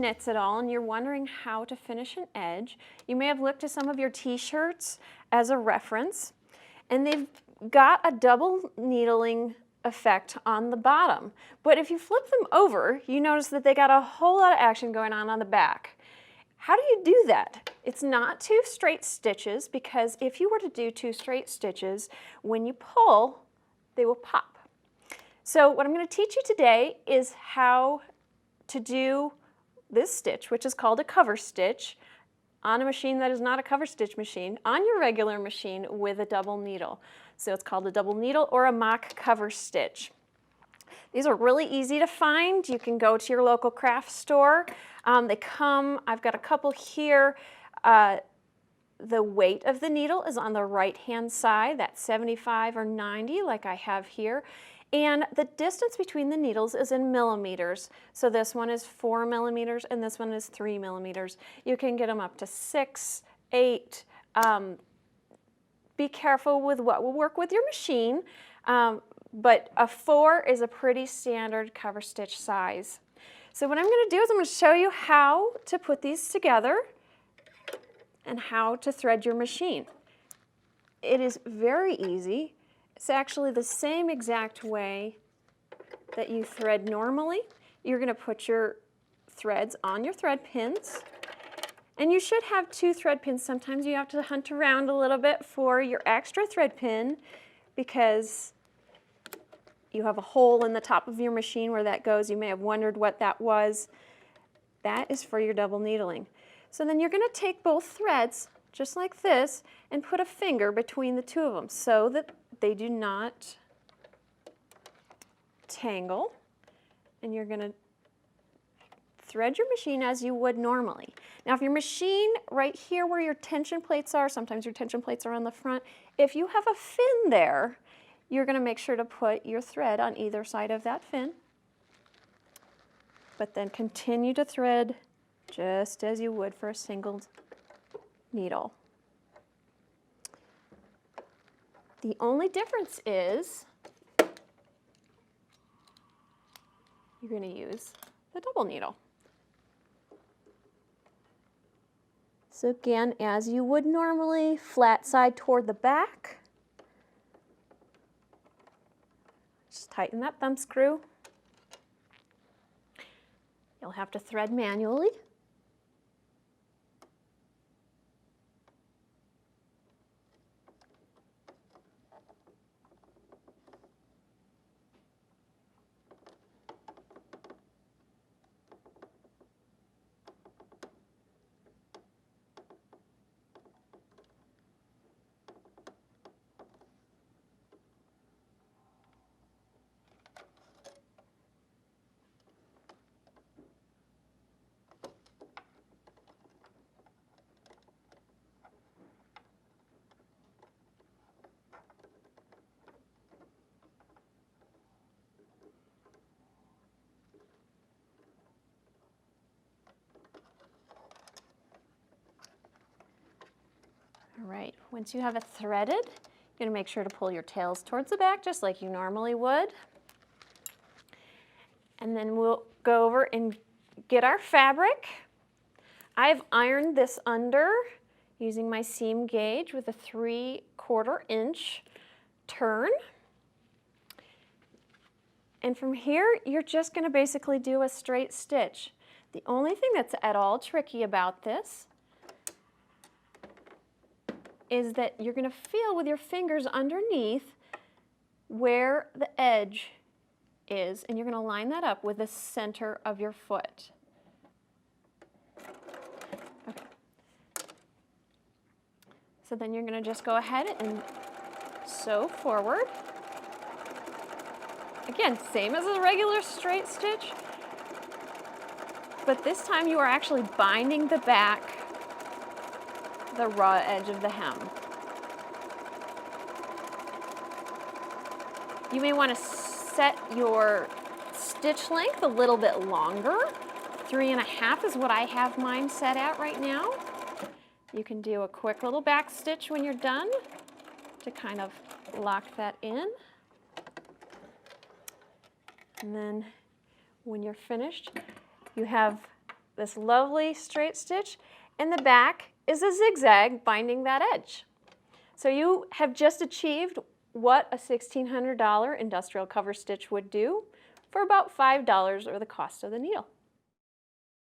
knits at all and you're wondering how to finish an edge, you may have looked at some of your t-shirts as a reference, and they've got a double needling effect on the bottom. But if you flip them over, you notice that they got a whole lot of action going on the back. How do you do that? It's not 2 straight stitches, because if you were to do 2 straight stitches, when you pull, they will pop. So what I'm going to teach you today is how to do this stitch, which is called a cover stitch, on a machine that is not a cover stitch machine, on your regular machine with a double needle. So it's called a double needle or a mock cover stitch. These are really easy to find. You can go to your local craft store. They come, I've got a couple here. The weight of the needle is on the right-hand side. That's 75 or 90 like I have here. And the distance between the needles is in millimeters. So this one is 4 millimeters and this one is 3 millimeters. You can get them up to 6, 8. Be careful with what will work with your machine, but a 4 is a pretty standard cover stitch size. So what I'm going to do is I'm going to show you how to put these together and how to thread your machine. It is very easy. It's actually the same exact way that you thread normally. You're going to put your threads on your thread pins, and you should have 2 thread pins. Sometimes you have to hunt around a little bit for your extra thread pin because you have a hole in the top of your machine where that goes. You may have wondered what that was. That is for your double needling. So then you're going to take both threads, just like this, and put a finger between the 2 of them so that they do not tangle. And you're going to thread your machine as you would normally. Now if your machine right here where your tension plates are, sometimes your tension plates are on the front, if you have a fin there, you're going to make sure to put your thread on either side of that fin, but then continue to thread just as you would for a single needle. The only difference is you're going to use the double needle. So again, as you would normally, flat side toward the back. Just tighten that thumb screw. You'll have to thread manually. All right, once you have it threaded, you're going to make sure to pull your tails towards the back just like you normally would. And then we'll go over and get our fabric. I've ironed this under using my seam gauge with a 3/4 inch turn. And from here, you're just going to basically do a straight stitch. The only thing that's at all tricky about this is that you're going to feel with your fingers underneath where the edge is, and you're going to line that up with the center of your foot. Okay. So then you're going to just go ahead and sew forward. Again, same as a regular straight stitch, but this time you are actually binding the back, the raw edge of the hem. You may want to set your stitch length a little bit longer. 3.5 is what I have mine set at right now. You can do a quick little back stitch when you're done to kind of lock that in. And then when you're finished, you have this lovely straight stitch, and the back is a zigzag binding that edge. So you have just achieved what a $1,600 industrial cover stitch would do for about $5 or the cost of the needle.